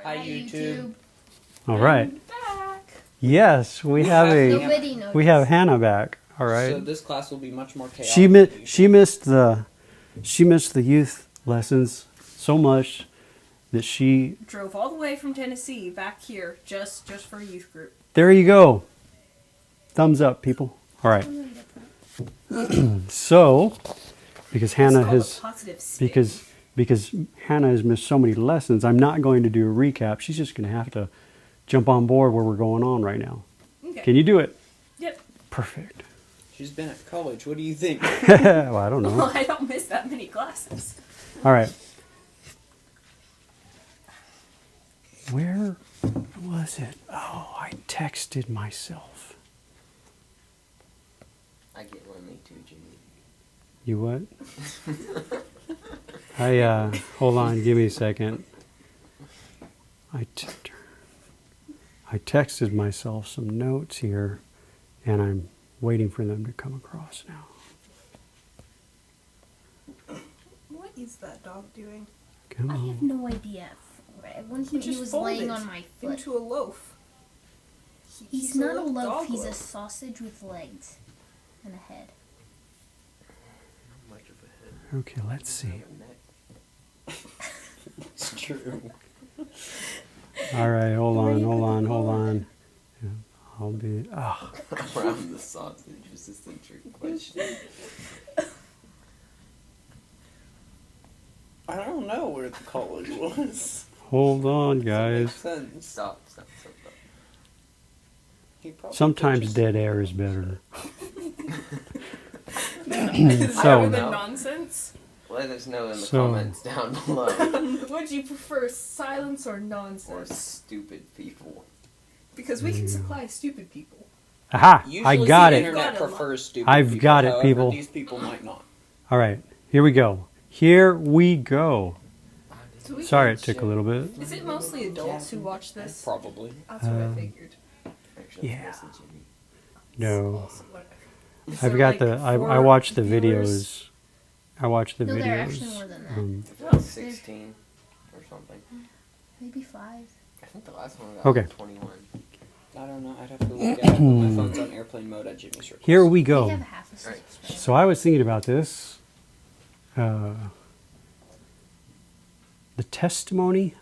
Hi, YouTube. All right. Back. Yes, we have Nobody noticed. we have Hannah back. All right. So this class will be much more chaotic. She missed the youth lessons so much that she Drove all the way from Tennessee back here just for a youth group. There you go. Thumbs up, people. All right. So, because Hannah has because Hannah has missed so many lessons, I'm not going to do a recap. She's just going to have to jump on board where we're going on right now. Okay. Can you do it? Yep. Perfect. She's been at college. What do you think? Well, I don't know. Well, I don't miss that many classes. All right. Where was it? Oh, I texted myself. I get lonely too, Jimmy. You what? Hold on, give me a second. I texted myself some notes here, and I'm waiting for them to come across now. What is that dog doing? Come I have on. no idea. At one point he was laying on my foot. Into a loaf. He's not a little loaf, dog he's a loaf. sausage with legs and a head. Not much of a head. Okay, let's see. Neck. It's true. All right, hold on. Yeah, I'll be. Oh, Around the sausage was just a trick question. I don't know where the college was. hold on, Makes guys. sense. Stop. He probably Sometimes just- dead air is better. Better than No. nonsense. Let us know in the So- comments down below. Would you prefer silence or Or nonsense? stupid people. Because we can supply stupid people. Aha! Usually I got the it. internet Got it. prefers stupid I've people. got it, However, people. These people might not. All right, here we go. Here we go. So we Sorry, it took a little bit. Is it mostly adults who watch this? Probably. That's what I figured. Actually, Yeah. listen, Jimmy. No, Also, whatever. Is I've there, got like, I four watched the viewers? videos. I watched the No, videos. there are actually more than that. It's about 16 or something. Maybe 5. I think the last one was Okay. 21. I don't know. I'd have to look at it. My phone's on airplane mode at Jimmy's Circus. Here we We go. have half a Right. subscriber. So I was thinking about this. The testimony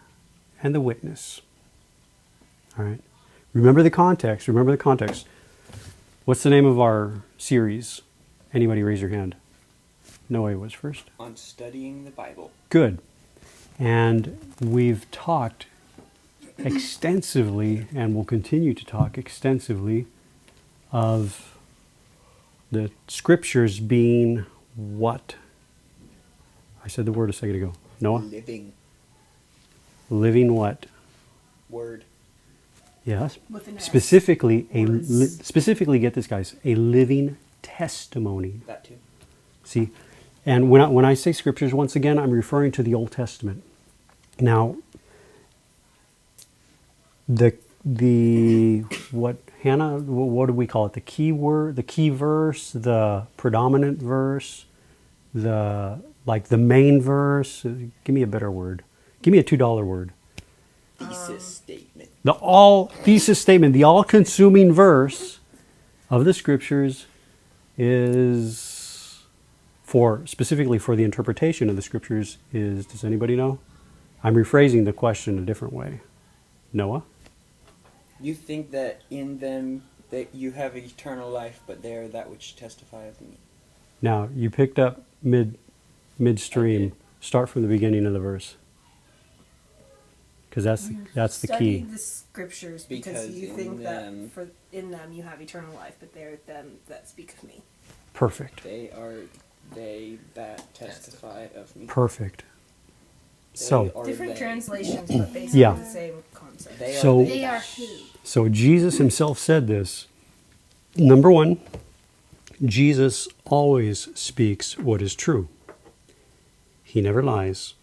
and the witness. All right. Remember the context. What's the name of our series? Anybody raise your hand? Noah was first. On studying the Bible. Good. And we've talked extensively, and will continue to talk extensively, of the scriptures being what? I said the word a second ago. Noah? Living Living what? word. Yes. With an S. Specifically, Words. specifically, get this, guys, a living testimony. That too. See, and when I say scriptures, once again, I'm referring to the Old Testament. Now, the what Hannah? What do we call it? The key word, the key verse, the predominant verse, the main verse. Give me a better word. Give me a $2 word. Thesis statement. The all-thesis statement, the all-consuming verse of the scriptures is specifically for the interpretation of the scriptures is, does anybody know? I'm rephrasing the question a different way. Noah? You think that in them that you have eternal life, but they are that which testify of me. Now, you picked up midstream. I did. Start from the beginning of the verse. Because that's the Study key. the scriptures Because because you in think them- that in them you have eternal life, but they're them that speak of me. Perfect. They are they that testify of me. Perfect. They So, are Different they. translations, but basically Yeah. the same concept. They So- are They are that. who? So Jesus himself said this. Number one, Jesus always speaks what is true. He never lies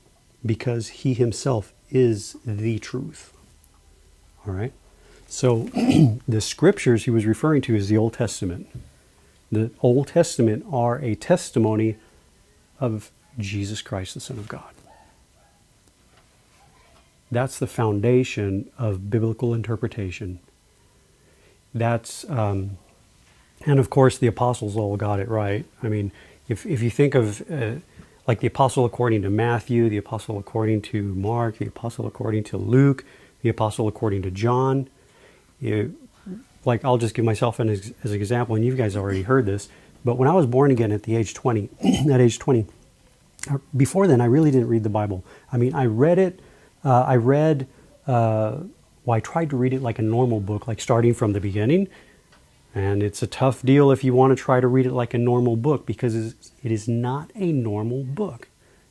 because he himself is the truth. All right? So the scriptures he was referring to is the Old Testament. The Old Testament are a testimony of Jesus Christ, the Son of God. That's the foundation of biblical interpretation. That's, and of course the apostles all got it right. I mean, if you think of like the apostle according to Matthew, the apostle according to Mark, the apostle according to Luke, the apostle according to John, like I'll just give myself as an example, and you guys already heard this, but when I was born again at the age 20, at age 20, before then I really didn't read the Bible. I mean, I read it, I tried to read it like a normal book, like starting from the beginning. And it's a tough deal if you want to try to read it like a normal book, because it is not a normal book.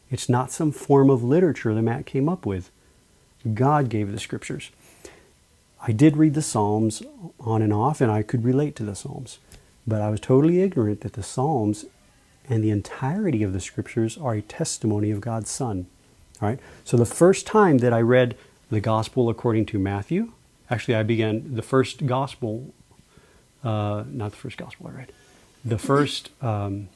It's not some form of literature that Matt came up with. God gave the scriptures. I did read the Psalms on and off, and I could relate to the Psalms. But I was totally ignorant that the Psalms and the entirety of the scriptures are a testimony of God's Son. All right? So the first time that I read the Gospel according to Matthew, actually I began the first Gospel, not the first Gospel I read. The first, I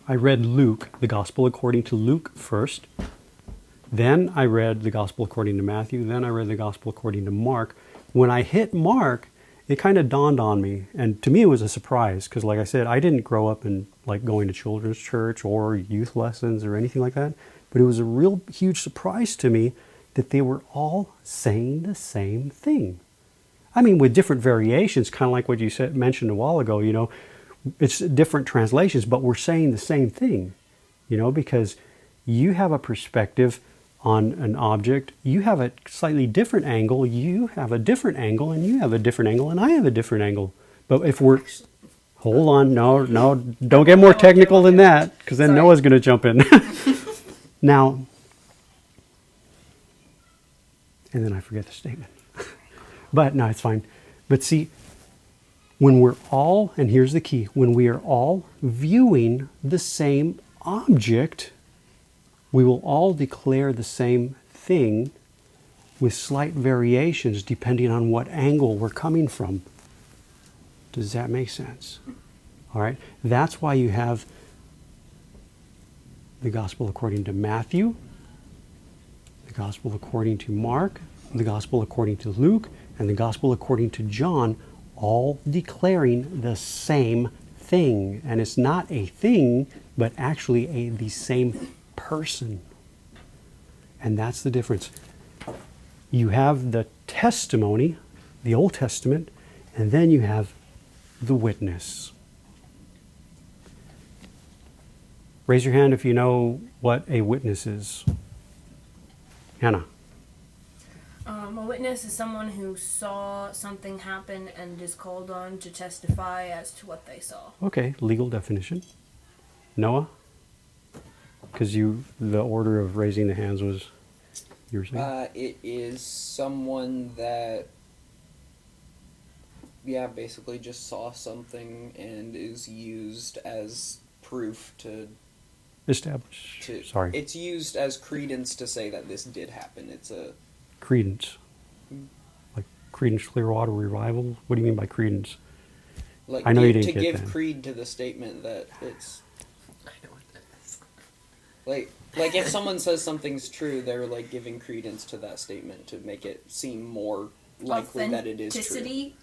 read Luke, the Gospel according to Luke first. Then I read the Gospel according to Matthew. Then I read the Gospel according to Mark. When I hit Mark, it kind of dawned on me. And to me, it was a surprise because, like I said, I didn't grow up in like going to children's church or youth lessons or anything like that. But it was a real huge surprise to me that they were all saying the same thing. I mean, with different variations, kind of like what you mentioned a while ago, you know, it's different translations, but we're saying the same thing, you know, because you have a perspective on an object, you have a slightly different angle, you have a different angle, and you have a different angle, and I have a different angle. But if we're, hold on, no, don't get more technical than that, because then Noah's going to jump in. Now, and then I forget the statement. But no, it's fine. But see, when we're all, and here's the key, when we are all viewing the same object, we will all declare the same thing with slight variations depending on what angle we're coming from. Does that make sense? All right. That's why you have the Gospel according to Matthew, the Gospel according to Mark, the Gospel according to Luke, and the Gospel according to John, all declaring the same thing. And it's not a thing, but actually the same person. And that's the difference. You have the testimony, the Old Testament, and then you have the witness. Raise your hand if you know what a witness is. Hannah. A witness is someone who saw something happen and is called on to testify as to what they saw. Okay, legal definition. Noah? Because the order of raising the hands was, you were saying? It is someone that, basically just saw something and is used as proof to Establish. Sorry. It's used as credence to say that this did happen. It's a credence. Like Creedence Clearwater Revival? What do you mean by credence? Like I know you didn't to get give that. creed to the statement that it's I know what that is. like if someone says something's true, they're like giving credence to that statement to make it seem more likely that it is true. Authenticity?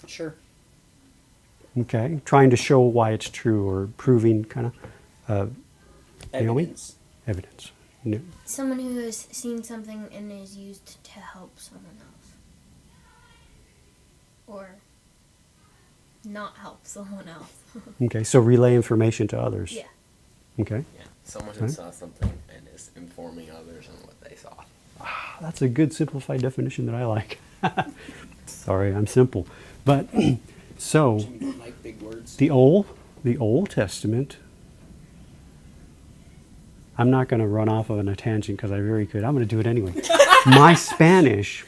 Sure. Okay. Trying to show why it's true or proving kind of Naomi? Evidence. Evidence. No. Someone who has seen something and is used to help someone else. Or not help someone else. Okay, so relay information to others. Yeah. Okay. Yeah, someone who saw something and is informing others on what they saw. That's a good simplified definition that I like. Sorry, I'm simple. But so Jimmy don't like big words. the Old Testament. I'm not going to run off on a tangent because I very could. I'm going to do it anyway. My Spanish,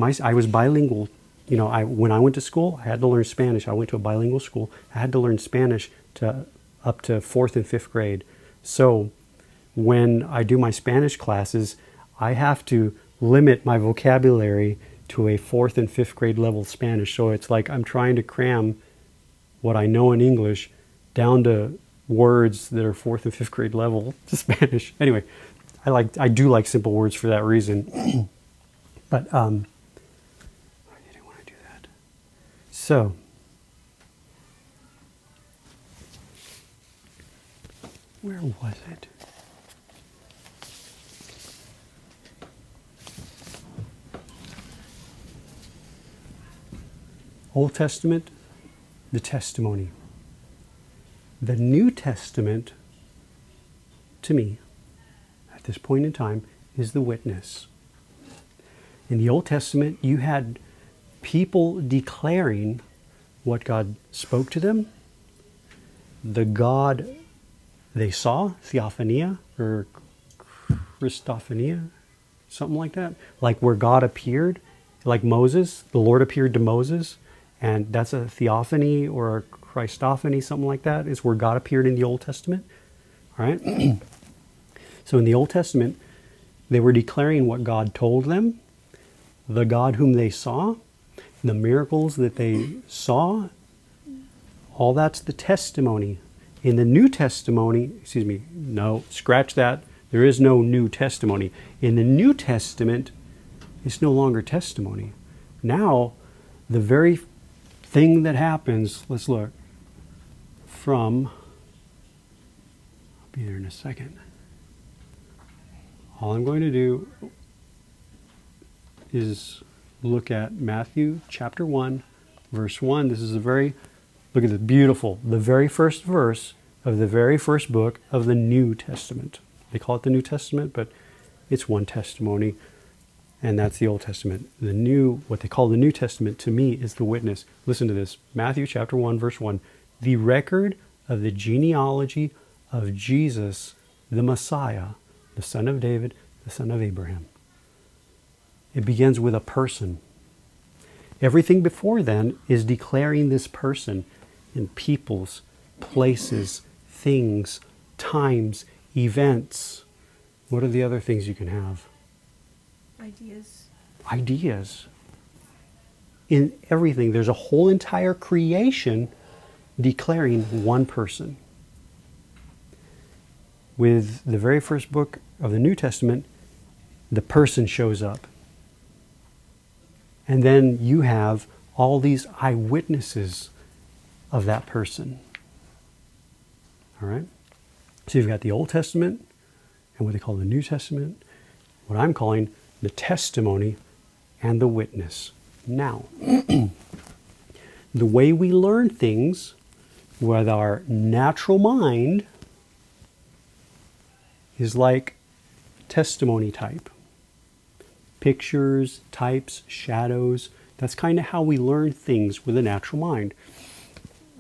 I was bilingual. You know, when I went to school, I had to learn Spanish. I went to a bilingual school. I had to learn Spanish up to 4th and 5th grade. So when I do my Spanish classes, I have to limit my vocabulary to a 4th and 5th grade level Spanish. So it's like I'm trying to cram what I know in English down to words that are 4th and 5th grade level to Spanish. Anyway, I do like simple words for that reason. But I didn't want to do that. So where was it? Old Testament, the testimony. The New Testament, to me, at this point in time, is the witness. In the Old Testament, you had people declaring what God spoke to them, the God they saw, theophania or Christophania, something like that, like where God appeared, like Moses, the Lord appeared to Moses, and that's a theophany or a Christophany, something like that, is where God appeared in the Old Testament. All right? So in the Old Testament, they were declaring what God told them, the God whom they saw, the miracles that they saw, all that's the testimony. In the New Testimony, scratch that. There is no New Testimony. In the New Testament, it's no longer testimony. Now, the very thing that happens, let's look, I'll be there in a second. All I'm going to do is look at Matthew chapter 1, verse 1. This is look at the very first verse of the very first book of the New Testament. They call it the New Testament, but it's one testimony, and that's the Old Testament. What they call the New Testament, to me, is the witness. Listen to this. Matthew chapter 1, verse 1. The record of the genealogy of Jesus, the Messiah, the son of David, the son of Abraham. It begins with a person. Everything before then is declaring this person in peoples, places, things, times, events. What are the other things you can have? Ideas. In everything, there's a whole entire creation declaring one person. With the very first book of the New Testament, the person shows up. And then you have all these eyewitnesses of that person. All right? So you've got the Old Testament and what they call the New Testament, what I'm calling the testimony and the witness. Now, the way we learn things with our natural mind is like testimony type. Pictures, types, shadows. That's kind of how we learn things with a natural mind.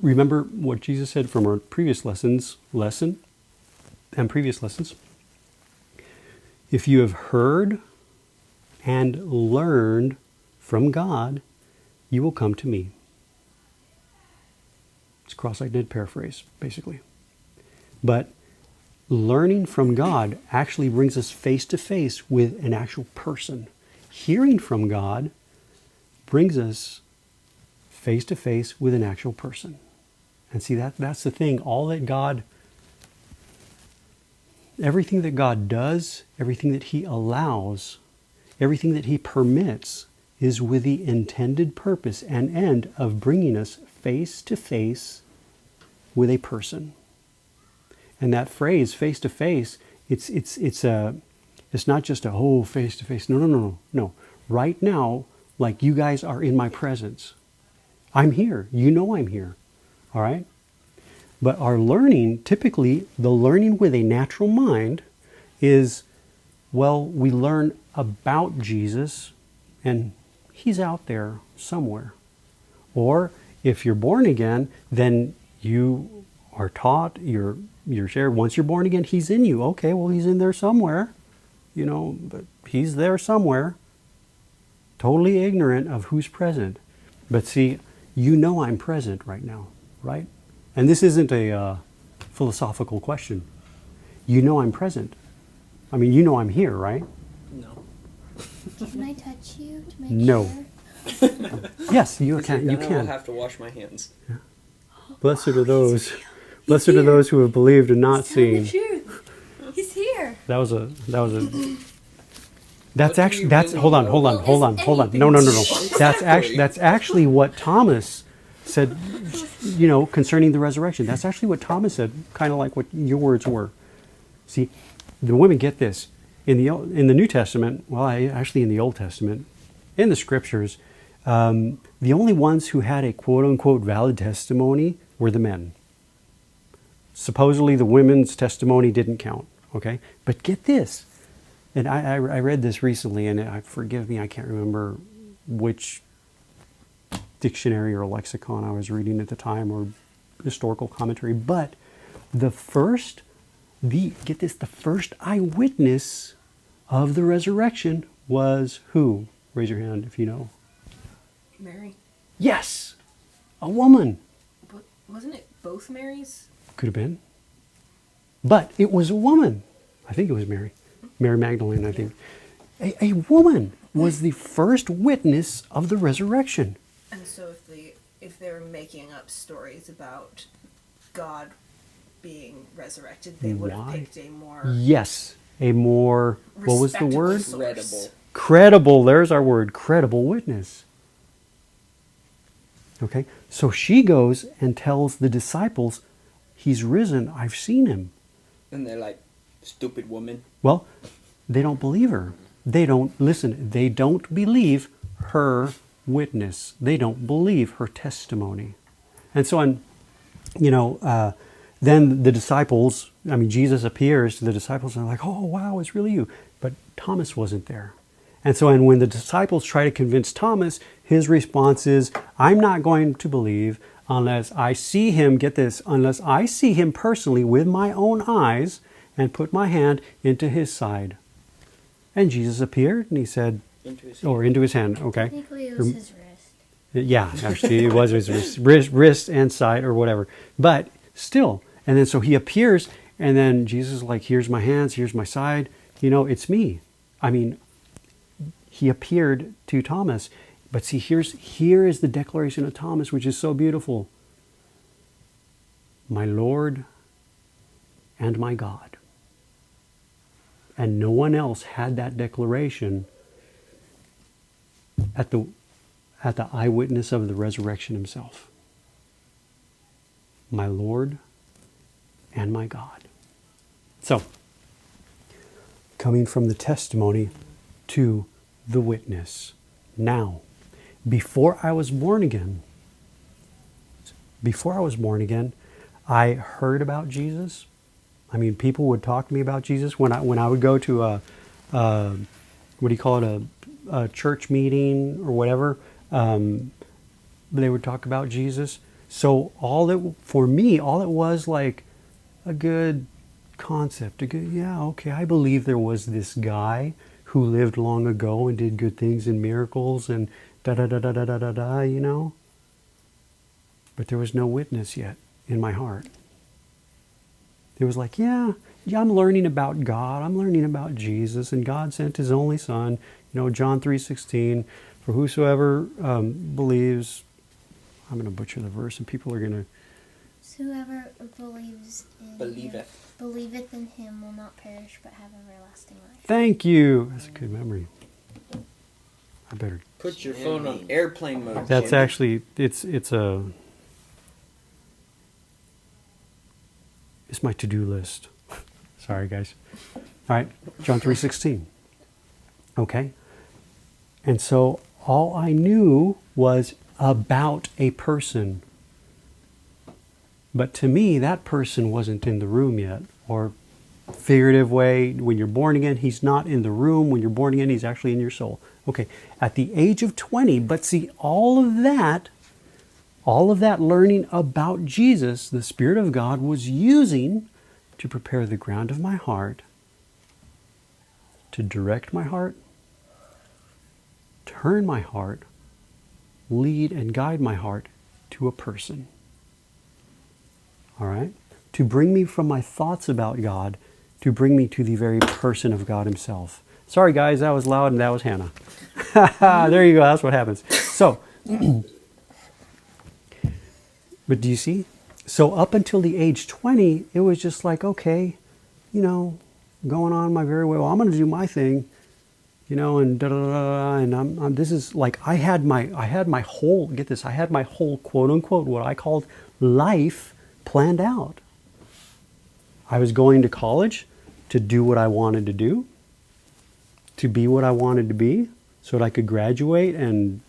Remember what Jesus said from our previous lessons. If you have heard and learned from God, you will come to me. It's a cross-eyed paraphrase, basically. But learning from God actually brings us face to face with an actual person. Hearing from God brings us face to face with an actual person. And see, that's the thing. Everything that God does, everything that He allows, everything that He permits is with the intended purpose and end of bringing us face to face with a person. And that phrase, face to face, it's not just face to face. No. Right now, like you guys are in my presence. I'm here. You know I'm here. All right? But our learning, typically, the learning with a natural mind is, we learn about Jesus and He's out there somewhere. Or if you're born again, then you are taught, you're shared. Once you're born again, He's in you. Okay, He's in there somewhere. But He's there somewhere. Totally ignorant of who's present. But see, I'm present right now, right? And this isn't a philosophical question. I'm present. I mean, I'm here, right? No. Can I touch you to make sure? Yes, you can. I will have to wash my hands. Yeah. Blessed are those who have believed and not seen. He's here. That was a. What do you really Hold on. No. Exactly. That's actually what Thomas said. Concerning the resurrection. That's actually what Thomas said. Kind of like what your words were. See, the women get this in the New Testament. Well, actually in the Old Testament, in the Scriptures, the only ones who had a quote unquote valid testimony were the men. Supposedly, the women's testimony didn't count. Okay, but get this. And I read this recently, and forgive me, I can't remember which dictionary or lexicon I was reading at the time or historical commentary, but the first eyewitness of the resurrection was who? Raise your hand if you know. Mary. Yes, a woman. But wasn't it both Marys? Could have been. But it was a woman. I think it was Mary. Mary Magdalene, I think. A woman was the first witness of the resurrection. And so if they were making up stories about God being resurrected, they would have picked a more... Yes, a more... What was the word? Credible. Credible, there's our word, credible witness. Okay, so she goes and tells the disciples, he's risen, I've seen him. And they're like, stupid woman. Well, they don't believe her. They don't believe her witness. They don't believe her testimony. And so then the disciples, Jesus appears to the disciples and they're like, oh, wow, it's really you. But Thomas wasn't there. And so when the disciples try to convince Thomas, his response is, I'm not going to believe unless I see him, get this, unless I see him personally with my own eyes and put my hand into his side. And Jesus appeared and he said, into his hand, okay. Technically it was his wrist. Yeah, actually it was his wrist and side or whatever. But still, and then so he appears and then Jesus is like, here's my hands, here's my side, it's me. He appeared to Thomas. But see, here is the declaration of Thomas, which is so beautiful. My Lord and my God. And no one else had that declaration at the eyewitness of the resurrection himself. My Lord and my God. So, coming from the testimony to the witness. Now, before I was born again, I heard about Jesus. People would talk to me about Jesus when I would go to a church meeting or whatever. They would talk about Jesus. So all it was like a good concept. I believe there was this guy who lived long ago and did good things and miracles and da-da-da-da-da-da-da, But there was no witness yet in my heart. It was like, I'm learning about God. I'm learning about Jesus. And God sent his only son, John 3:16, for whosoever believes, I'm going to butcher the verse and people are going to... Whoever believeth in him will not perish but have everlasting life. Thank you. That's a good memory. I better... Put your phone on airplane mode. That's Jimmy. actually, it's my to-do list. Sorry, guys. All right, John 3:16. Okay. And so all I knew was about a person. But to me, that person wasn't in the room yet. Or figurative way, when you're born again, he's not in the room. When you're born again, he's actually in your soul. Okay, at the age of 20, but see, all of that learning about Jesus, the Spirit of God was using to prepare the ground of my heart, to direct my heart, turn my heart, lead and guide my heart to a person. All right? To bring me from my thoughts about God, to bring me to the very person of God himself. Sorry guys, that was loud and that was Hannah. There you go, that's what happens. So, but do you see? So up until the age 20, it was just like, okay, going on my very way. Well, I'm going to do my thing, you know, and da da da da. And I'm this is like I had my whole, get this, I had my whole quote unquote what I called life planned out. I was going to college to do what I wanted to do, to be what I wanted to be, so that I could graduate and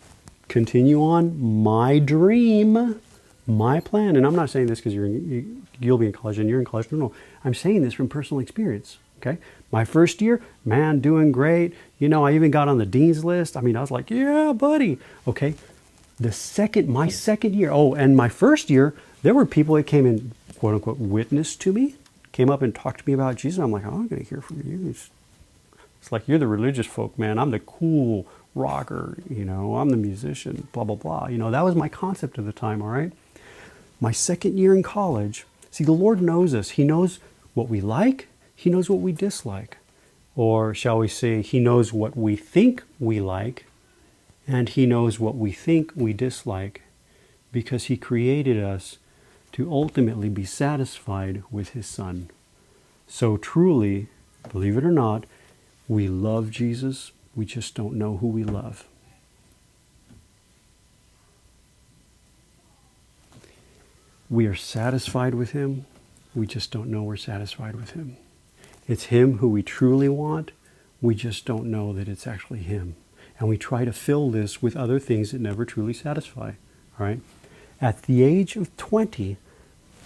continue on my dream, my plan. And I'm not saying this because you'll be in college and you're in college. No. I'm saying this from personal experience. Okay. My first year, man, doing great. You know, I even got on the dean's list. I mean, I was like, yeah, buddy. Okay. My second year. Oh, and my first year, there were people that came and quote unquote witness to me, came up and talked to me about Jesus. I'm like, oh, I'm going to hear from you. It's like, you're the religious folk, man. I'm the cool rocker, you know, I'm the musician, blah, blah, blah. You know, that was my concept at the time, all right? My second year in college, see, the Lord knows us. He knows what we like. He knows what we dislike. Or shall we say, He knows what we think we like, and He knows what we think we dislike, because He created us to ultimately be satisfied with His Son. So truly, believe it or not, we love Jesus. We just don't know who we love. We are satisfied with Him. We just don't know we're satisfied with Him. It's Him who we truly want. We just don't know that it's actually Him. And we try to fill this with other things that never truly satisfy. All right? At the age of 20,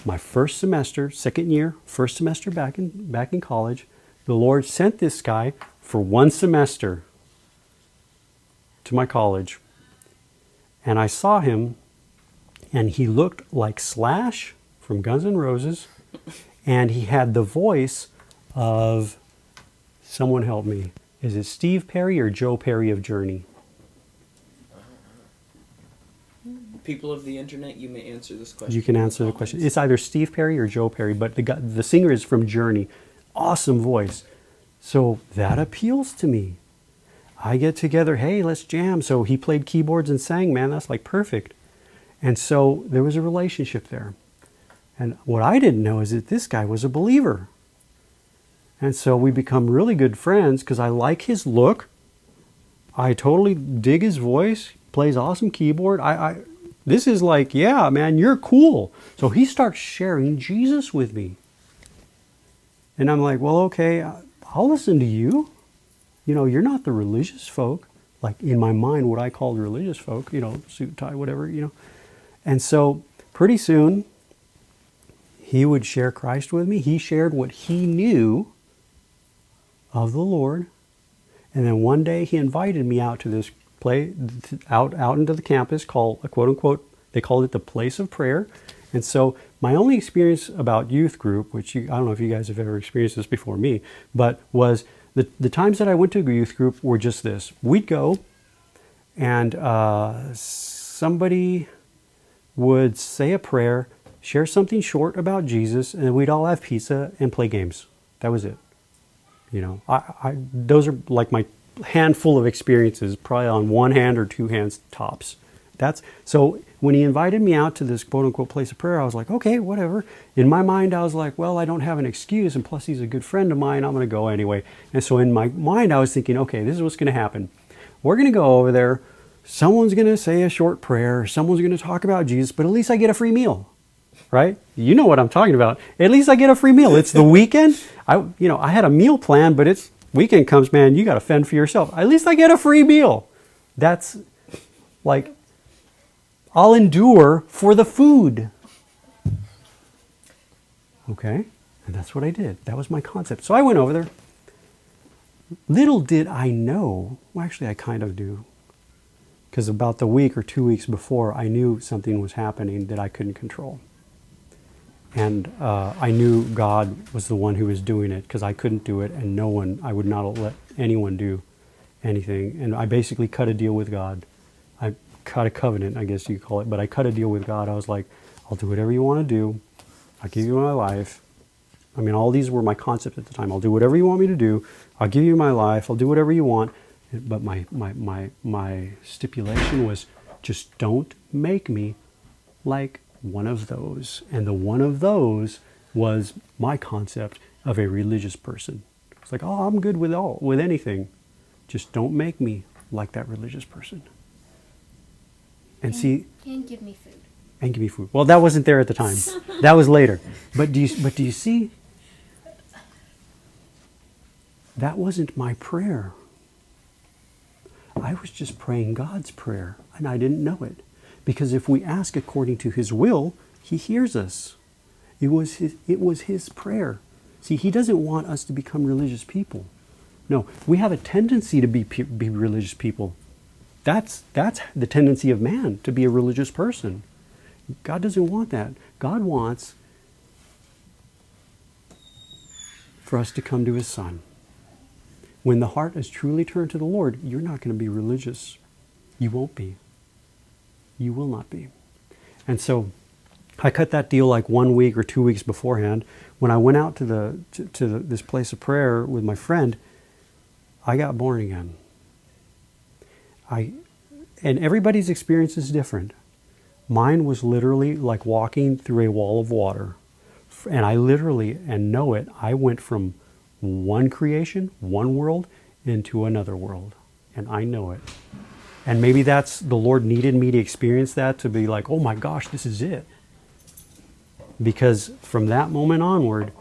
my first semester, second year, first semester back in college, the Lord sent this guy for one semester to my college. And I saw him, and he looked like Slash from Guns N' Roses, and he had the voice of, someone help me, is it Steve Perry or Joe Perry of Journey? People of the internet, you may answer this question. You can answer the question. It's either Steve Perry or Joe Perry, but the singer is from Journey. Awesome voice. So that appeals to me. I get together, hey, let's jam. So he played keyboards and sang, man, that's like perfect. And so there was a relationship there. And what I didn't know is that this guy was a believer. And so we become really good friends because I like his look. I totally dig his voice. Plays awesome keyboard. This is like, yeah, man, you're cool. So he starts sharing Jesus with me. And I'm like, well, okay, I'll listen to you. You know, you're not the religious folk. Like in my mind, what I called religious folk, you know, suit, tie, whatever, you know. And so pretty soon, he would share Christ with me. He shared what he knew of the Lord. And then one day he invited me out to this play, out into the campus called, quote unquote, they called it the place of prayer. And so my only experience about youth group, which I don't know if you guys have ever experienced this before me, but was the times that I went to a youth group were just this. We'd go and somebody would say a prayer, share something short about Jesus, and we'd all have pizza and play games. That was it. You know, those are like my handful of experiences, probably on one hand or two hands tops. So when he invited me out to this quote unquote place of prayer, I was like, okay, whatever. In my mind, I was like, well, I don't have an excuse, and plus he's a good friend of mine, I'm going to go anyway. And so in my mind, I was thinking, okay, this is what's going to happen. We're going to go over there. Someone's going to say a short prayer. Someone's going to talk about Jesus, but at least I get a free meal, right? You know what I'm talking about. At least I get a free meal. It's the weekend. I had a meal plan, but it's weekend comes, man, you got to fend for yourself. At least I get a free meal. That's like, I'll endure for the food. Okay? And that's what I did. That was my concept. So I went over there. Little did I know, well, actually I kind of do, because about the week or 2 weeks before, I knew something was happening that I couldn't control. And I knew God was the one who was doing it, because I couldn't do it, and I would not let anyone do anything. And I basically cut a deal with God. I cut a covenant, I guess you call it, but I cut a deal with God. I was like, I'll do whatever you want to do. I'll give you my life. I mean, all these were my concepts at the time. I'll do whatever you want me to do. I'll give you my life. I'll do whatever you want. But my stipulation was, just don't make me like one of those. And the one of those was my concept of a religious person. It's like, oh, I'm good with anything. Just don't make me like that religious person. And see, And give me food. and give me food. Well, that wasn't there at the time. That was later. But do you see? That wasn't my prayer. I was just praying God's prayer, and I didn't know it. Because if we ask according to His will, He hears us. It was His prayer. See, He doesn't want us to become religious people. No, we have a tendency to be religious people. That's the tendency of man, to be a religious person. God doesn't want that. God wants for us to come to His Son. When the heart is truly turned to the Lord, you're not going to be religious. You won't be. You will not be. And so I cut that deal like 1 week or 2 weeks beforehand. When I went out to this place of prayer with my friend, I got born again. And everybody's experience is different. Mine was literally like walking through a wall of water. And I literally, and know it, I went from one creation, one world, into another world. And I know it. And maybe that's, the Lord needed me to experience that to be like, oh my gosh, this is it. Because from that moment onward,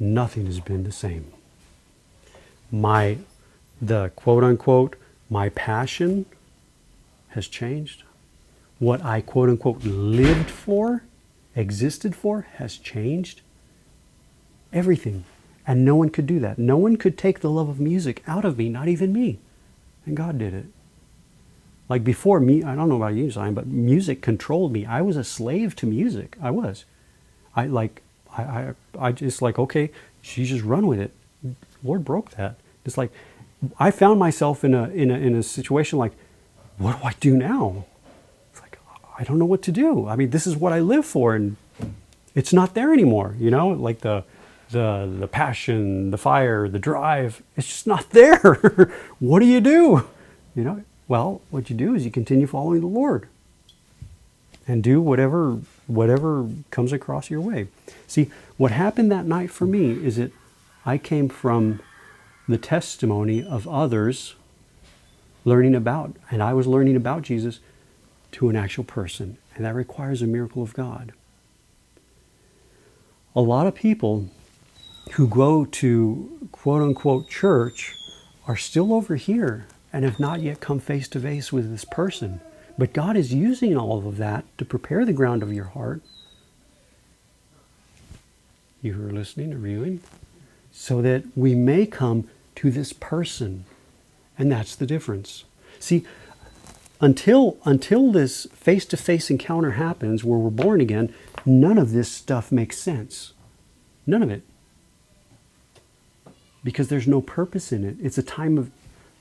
nothing has been the same. The quote unquote, my passion has changed. What I quote unquote lived for, existed for, has changed. Everything. And no one could do that. No one could take the love of music out of me, not even me. And God did it. Like before me, I don't know about you, Zion, but music controlled me. I was a slave to music. I was. I just like, okay, she just run with it. Lord broke that. It's like, I found myself in a situation like, what do I do now? It's like, I don't know what to do. I mean, this is what I live for, and it's not there anymore. You know, like the passion, the fire, the drive. It's just not there. What do? You know, well, what you do is you continue following the Lord and do whatever comes across your way. See, what happened that night for me is that I came from the testimony of others and I was learning about Jesus to an actual person. And that requires a miracle of God. A lot of people who go to quote unquote church are still over here and have not yet come face to face with this person. But God is using all of that to prepare the ground of your heart. You who are listening or viewing, so that we may come to this person. And that's the difference. See, until this face-to-face encounter happens where we're born again, none of this stuff makes sense. None of it. Because there's no purpose in it. It's a time of,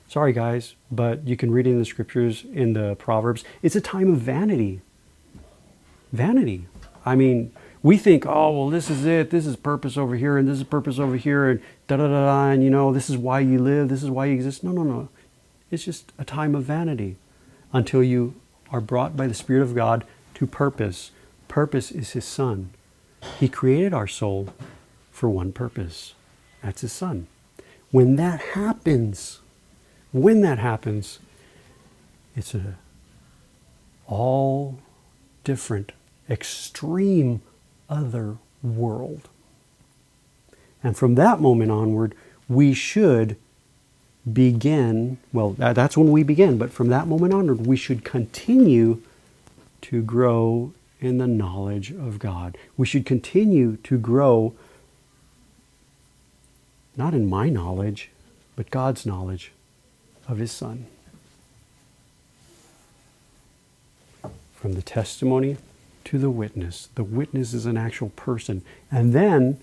sorry guys, but you can read it in the scriptures, in the Proverbs, it's a time of vanity. Vanity. I mean, we think, oh, well, this is it. This is purpose over here, and this is purpose over here, and da-da-da-da, and you know, this is why you live, this is why you exist. No. It's just a time of vanity until you are brought by the Spirit of God to purpose. Purpose is His Son. He created our soul for one purpose. That's His Son. When that happens, it's a all different, extreme other world. And from that moment onward, we should begin, well, that's when we begin, but from that moment onward, we should continue to grow in the knowledge of God. We should continue to grow, not in my knowledge, but God's knowledge of His Son. From the testimony to the witness. The witness is an actual person. And then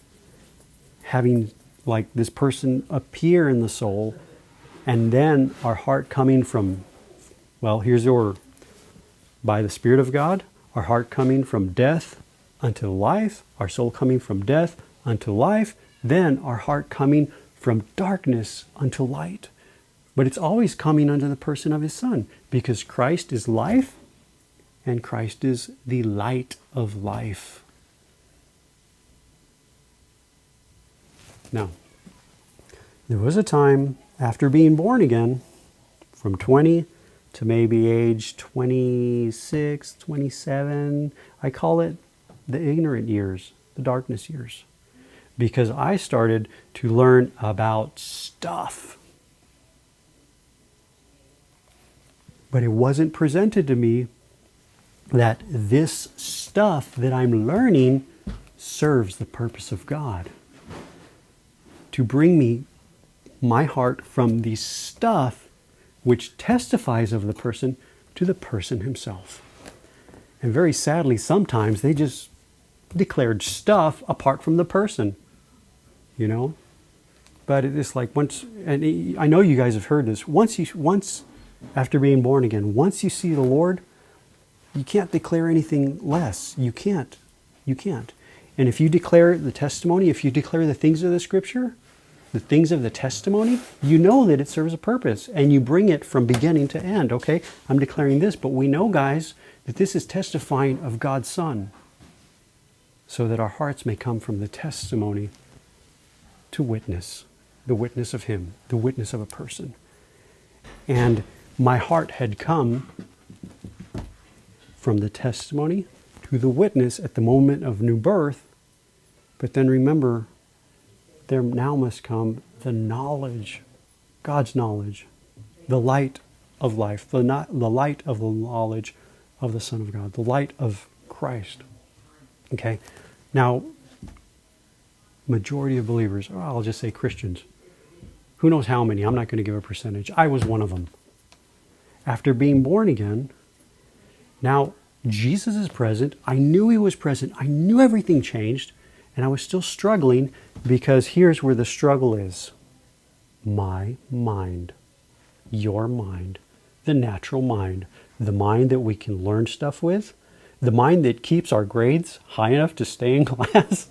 having like this person appear in the soul, and then our heart coming from, well, here's the order. By the Spirit of God, our heart coming from death unto life, our soul coming from death unto life, then our heart coming from darkness unto light. But it's always coming unto the person of His Son, because Christ is life, and Christ is the light of life. Now, There was a time after being born again, from 20 to maybe age 26, 27, I call it the ignorant years, the darkness years, because I started to learn about stuff. But it wasn't presented to me that this stuff that I'm learning serves the purpose of God. To bring me my heart from the stuff which testifies of the person to the person himself. And very sadly, sometimes they just declared stuff apart from the person, you know. But it's like once, and I know you guys have heard this, once after being born again, once you see the Lord, you can't declare anything less. You can't. And if you declare the testimony, if you declare the things of the Scripture, the things of the testimony, you know that it serves a purpose, and you bring it from beginning to end. Okay, I'm declaring this, but we know, guys, that this is testifying of God's Son, so that our hearts may come from the testimony to witness, the witness of Him, the witness of a person. And my heart had come from the testimony to the witness at the moment of new birth, but then remember, there now must come the knowledge, God's knowledge, the light of life, the light of the knowledge of the Son of God, the light of Christ. Okay? Now, majority of believers, or I'll just say Christians, who knows how many, I'm not going to give a percentage. I was one of them. After being born again, now Jesus is present. I knew He was present. I knew everything changed. And I was still struggling, because here's where the struggle is. My mind, your mind, the natural mind, the mind that we can learn stuff with, the mind that keeps our grades high enough to stay in class,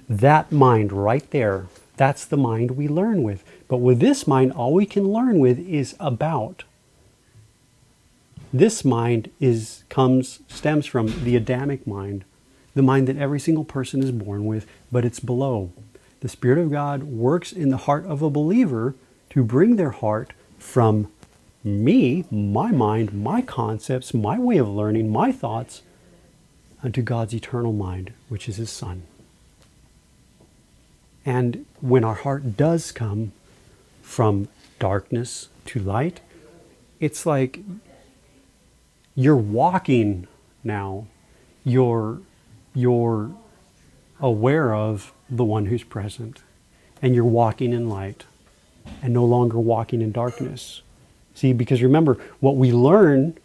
that mind right there, that's the mind we learn with. But with this mind, all we can learn with is about. This mind stems from the Adamic mind, the mind that every single person is born with, but it's below. The Spirit of God works in the heart of a believer to bring their heart from me, my mind, my concepts, my way of learning, my thoughts, unto God's eternal mind, which is His Son. And when our heart does come from darkness to light, it's like you're walking now. You're aware of the one who's present, and you're walking in light and no longer walking in darkness. See, because remember, what we learn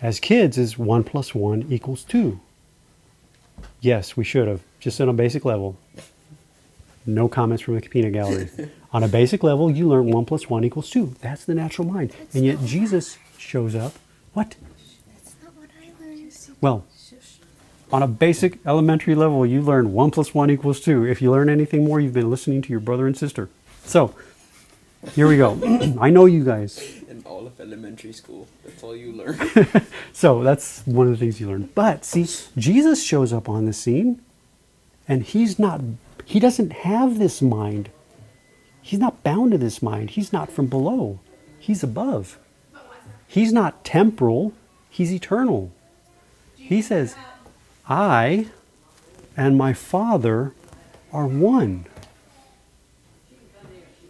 as kids is 1 + 1 = 2. Yes, we should have, just on a basic level. No comments from the peanut gallery. On a basic level, you learn 1 + 1 = 2. That's the natural mind. And yet Jesus shows up. What? That's not what I learned. Well, on a basic elementary level, you learn 1 + 1 = 2. If you learn anything more, you've been listening to your brother and sister. So, here we go. I know you guys. In all of elementary school, that's all you learn. So, that's one of the things you learn. But, see, Jesus shows up on the scene, and he doesn't have this mind. He's not bound to this mind. He's not from below. He's above. He's not temporal. He's eternal. He says, I and my Father are one.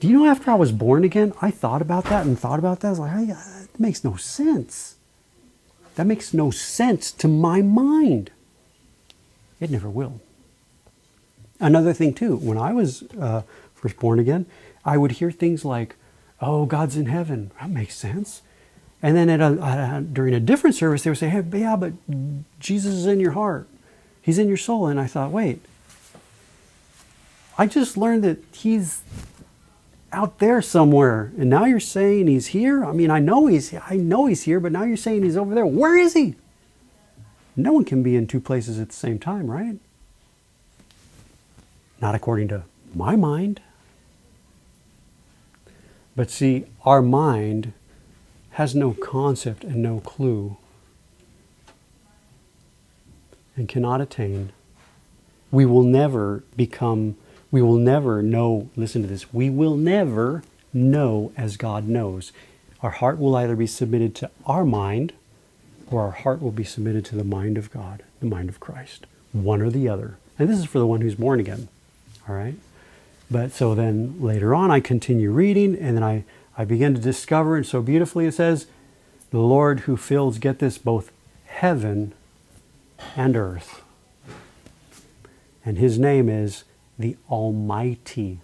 Do you know, after I was born again, I thought about that and thought about that. I was like, that makes no sense. That makes no sense to my mind. It never will. Another thing too, when I was first born again, I would hear things like, oh, God's in heaven. That makes sense. And then during a different service, they would say, hey, yeah, but Jesus is in your heart. He's in your soul. And I thought, wait, I just learned that He's out there somewhere. And now you're saying He's here? I mean, I know He's here, but now you're saying He's over there. Where is He? No one can be in two places at the same time, right? Not according to my mind. But see, our mind has no concept and no clue, and cannot attain. We will never become We will never know, listen to this, we will never know as God knows. Our heart will either be submitted to our mind, or our heart will be submitted to the mind of God, the mind of Christ. One or the other. And this is for the one who's born again. All right? But so then later on I continue reading, and then I begin to discover, and so beautifully it says, the Lord who fills, get this, both heaven and earth. And his name is the Almighty,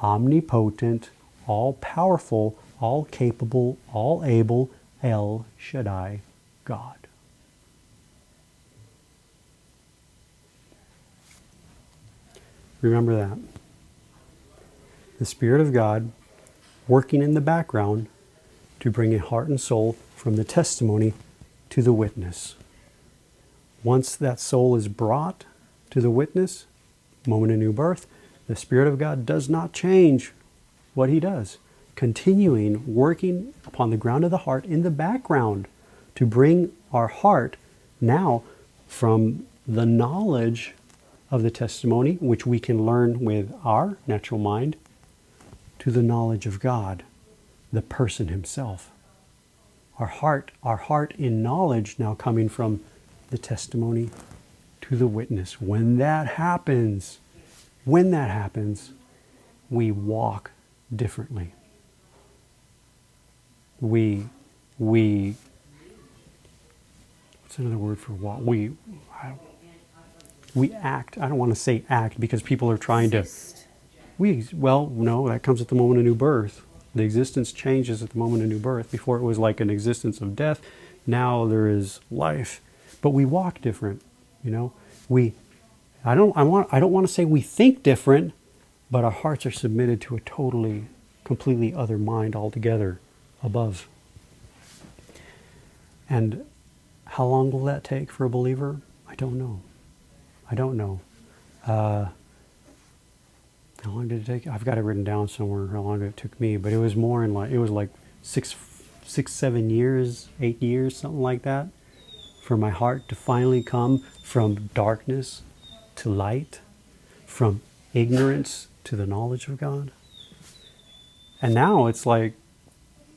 omnipotent, all-powerful, all-capable, all-able, El Shaddai, God. Remember that. The Spirit of God working in the background to bring a heart and soul from the testimony to the witness. Once that soul is brought to the witness, moment of new birth, the Spirit of God does not change what he does, continuing working upon the ground of the heart in the background to bring our heart now from the knowledge of the testimony, which we can learn with our natural mind, to the knowledge of God, the person himself. Our heart in knowledge now coming from the testimony to the witness. When that happens, we walk differently. We what's another word for walk? We act. I don't want to say act because people are trying to. No, that comes at the moment of new birth. The existence changes at the moment of new birth. Before it was like an existence of death. Now there is life. But we walk different, you know. I don't want to say we think different, but our hearts are submitted to a totally, completely other mind altogether above. And how long will that take for a believer? I don't know. How long did it take? I've got it written down somewhere how long it took me, but it was more in like, it was like 7 years, 8 years, something like that, for my heart to finally come from darkness to light, from ignorance to the knowledge of God. And now it's like,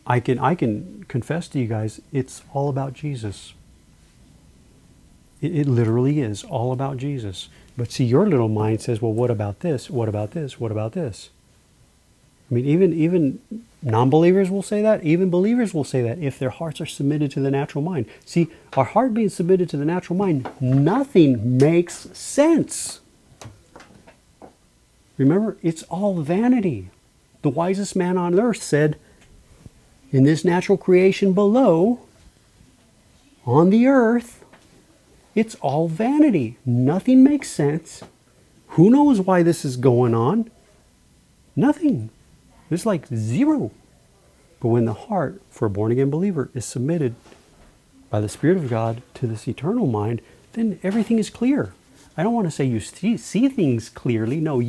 I can confess to you guys, it's all about Jesus. It literally is all about Jesus. But see, your little mind says, well, what about this? What about this? What about this? I mean, even non-believers will say that. Even believers will say that if their hearts are submitted to the natural mind. See, our heart being submitted to the natural mind, nothing makes sense. Remember, it's all vanity. The wisest man on earth said, in this natural creation below, on the earth, it's all vanity. Nothing makes sense. Who knows why this is going on? Nothing. It's like zero. But when the heart for a born-again believer is submitted by the Spirit of God to this eternal mind, then everything is clear. I don't want to say you see things clearly. No,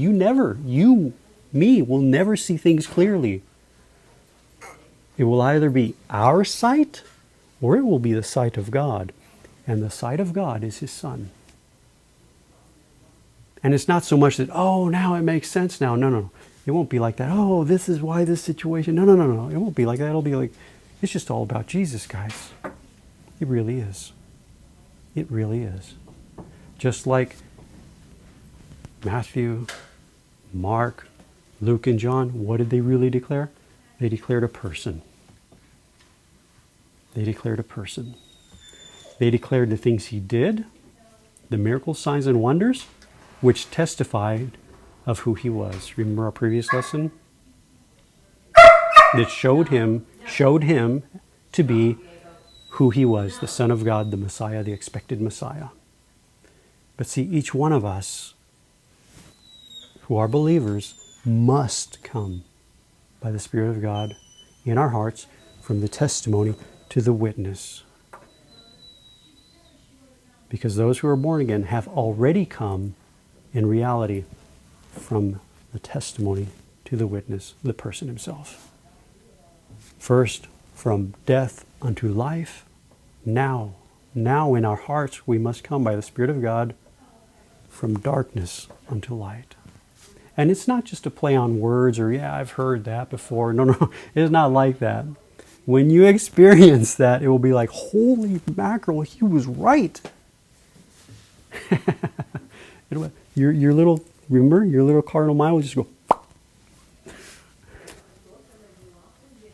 me, will never see things clearly. It will either be our sight or it will be the sight of God. And the sight of God is His Son. And it's not so much that, oh, now it makes sense now. No. It won't be like that. Oh, this is why this situation. No. It won't be like that. It'll be like, it's just all about Jesus, guys. It really is. It really is. Just like Matthew, Mark, Luke, and John, what did they really declare? They declared a person. They declared a person. They declared the things He did, the miracles, signs, and wonders, which testified of who He was. Remember our previous lesson? That showed him to be who He was, the Son of God, the Messiah, the expected Messiah. But see, each one of us who are believers must come by the Spirit of God in our hearts from the testimony to the witness. Because those who are born again have already come in reality from the testimony to the witness, the person himself. First, from death unto life. Now in our hearts we must come by the Spirit of God from darkness unto light. And it's not just a play on words or, yeah, I've heard that before. No, no, it's not like that. When you experience that, it will be like, holy mackerel, he was right. Your little, remember, your little cardinal mind will just go,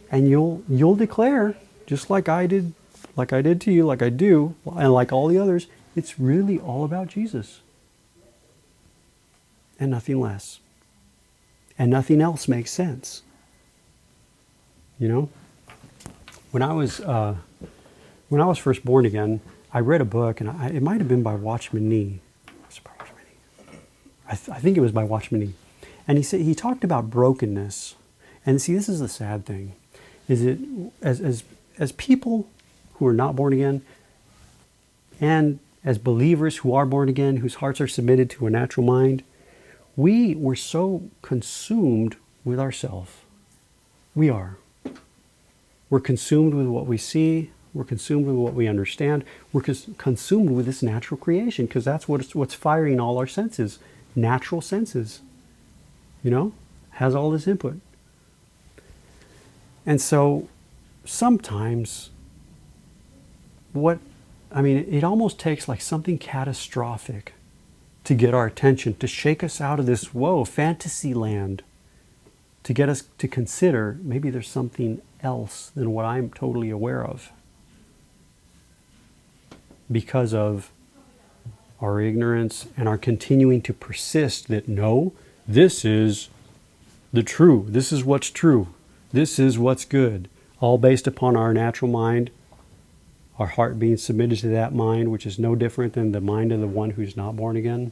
and you'll declare, just like I did to you, like I do, and like all the others, it's really all about Jesus. And nothing less. And nothing else makes sense. You know? When I was first born again, I read a book, and it might have been by Watchman Nee. I think it was by Watchman Nee. And he talked about brokenness. And see, this is the sad thing. Is it as people who are not born again, and as believers who are born again, whose hearts are submitted to a natural mind, we were so consumed with ourselves. We are. We're consumed with what we see. We're consumed with what we understand. We're consumed with this natural creation, because that's what's firing all our senses. Natural senses. You know? Has all this input. And so sometimes it almost takes like something catastrophic to get our attention, to shake us out of this, fantasy land, to get us to consider maybe there's something else than what I'm totally aware of, because of our ignorance and our continuing to persist that no, this is the true, this is what's true, this is what's good, all based upon our natural mind, our heart being submitted to that mind, which is no different than the mind of the one who's not born again.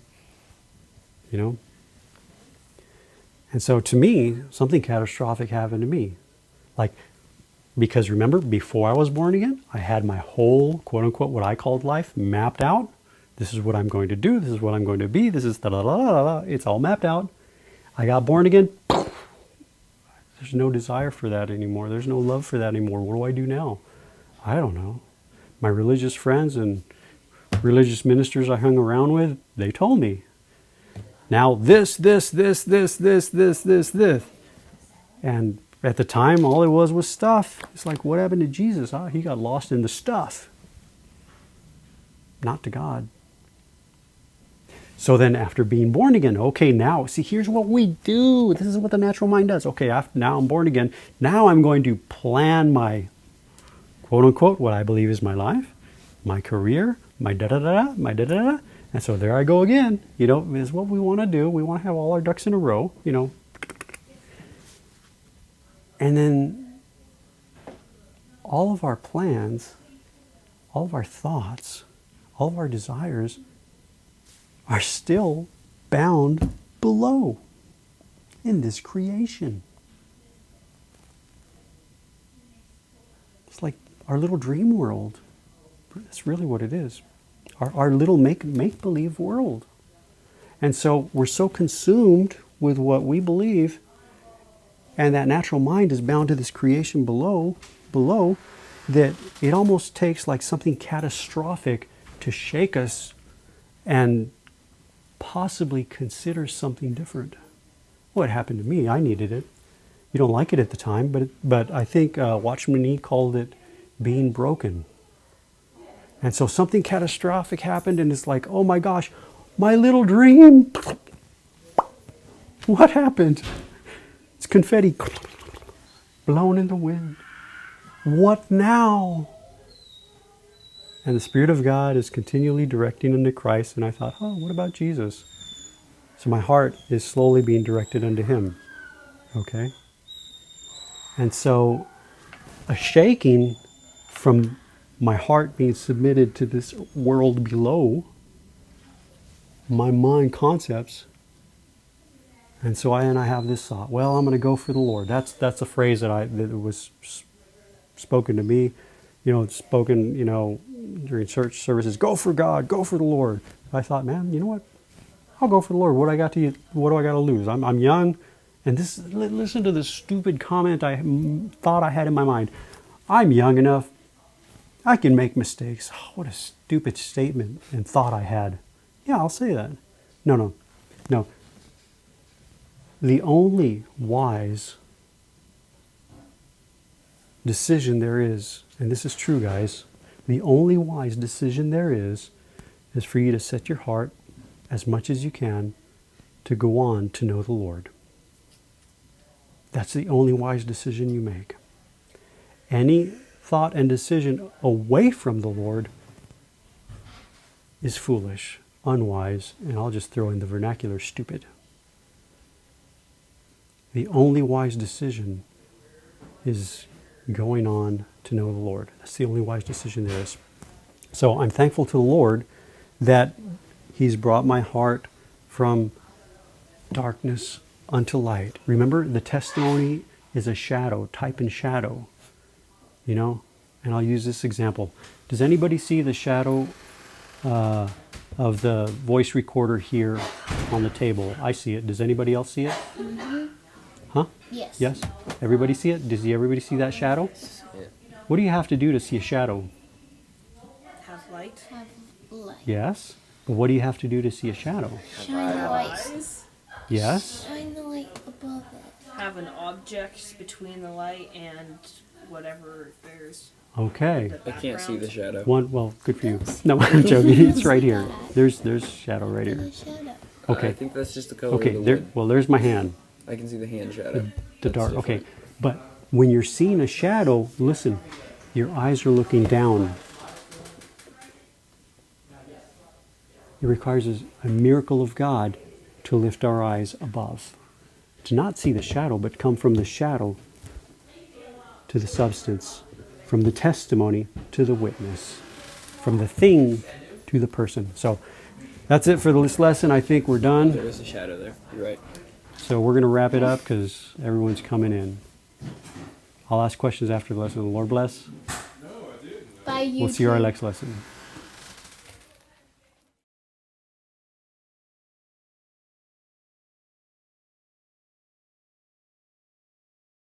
You know? And so to me, something catastrophic happened to me. Because remember, before I was born again, I had my whole, quote unquote, what I called life mapped out. This is what I'm going to do. This is what I'm going to be. This is da-da-da-da-da. It's all mapped out. I got born again. There's no desire for that anymore. There's no love for that anymore. What do I do now? I don't know. My religious friends and religious ministers I hung around with, they told me, now this. And at the time, all it was stuff. It's like, what happened to Jesus? He got lost in the stuff. Not to God. So then after being born again, okay, now, see, here's what we do. This is what the natural mind does. Okay, now I'm born again. Now I'm going to plan my, quote unquote, what I believe is my life, my career, my da-da-da-da, my da-da-da. And so there I go again. You know, is what we want to do. We want to have all our ducks in a row, you know. And then all of our plans, all of our thoughts, all of our desires are still bound below in this creation. It's like our little dream world. That's really what it is. Our little make-believe world. And so we're so consumed with what we believe, and that natural mind is bound to this creation below, that it almost takes like something catastrophic to shake us and possibly consider something different. Well, it happened to me. I needed it. You don't like it at the time, but I think Watchman Nee called it being broken. And so something catastrophic happened, and it's like, oh my gosh, my little dream. What happened? It's confetti blown in the wind. What now? And the Spirit of God is continually directing unto Christ. And I thought, oh, what about Jesus? So my heart is slowly being directed unto Him. Okay? And so a shaking from my heart being submitted to this world below, my mind concepts. And so I have this thought, well, I'm going to go for the Lord. That's a phrase that was spoken to me, spoken, during church services. Go for God, go for the Lord. I thought, man, you know what? I'll go for the Lord. What do I got to lose? I'm young, and listen to this stupid comment I thought I had in my mind. I'm young enough. I can make mistakes. Oh, what a stupid statement and thought I had. Yeah, I'll say that. No. the only wise decision there is, and this is true, guys, the only wise decision there is for you to set your heart as much as you can to go on to know the Lord. That's the only wise decision you make. Any thought and decision away from the Lord is foolish, unwise, and I'll just throw in the vernacular, stupid. The only wise decision is going on to know the Lord. That's the only wise decision there is. So I'm thankful to the Lord that He's brought my heart from darkness unto light. Remember, the testimony is a shadow, type and shadow. You know? And I'll use this example. Does anybody see the shadow of the voice recorder here on the table? I see it. Does anybody else see it? Mm-hmm. Huh? Yes. Yes? Everybody see it? Does everybody see that shadow? Yeah. What do you have to do to see a shadow? Have light. Have light. Yes. But what do you have to do to see a shadow? Shine the light. Eyes. Yes. Shine the light above it. Have an object between the light and whatever there's. Okay. I can't see the shadow. One. Well, good for you. No, I'm joking. It's right here. There's shadow right here. There's a shadow. I Okay. think that's just the color Okay. of the There. wood. Well, there's my hand. I can see the hand shadow. The That's dark. Okay. different. But when you're seeing a shadow, listen. Your eyes are looking down. It requires a miracle of God to lift our eyes above. To not see the shadow, but come from the shadow to the substance, from the testimony to the witness, from the thing to the person. So that's it for this lesson. I think we're done. There is a shadow there. You're right. So we're going to wrap it up because everyone's coming in. I'll ask questions after the lesson. The Lord bless. By you. We'll see you our next lesson.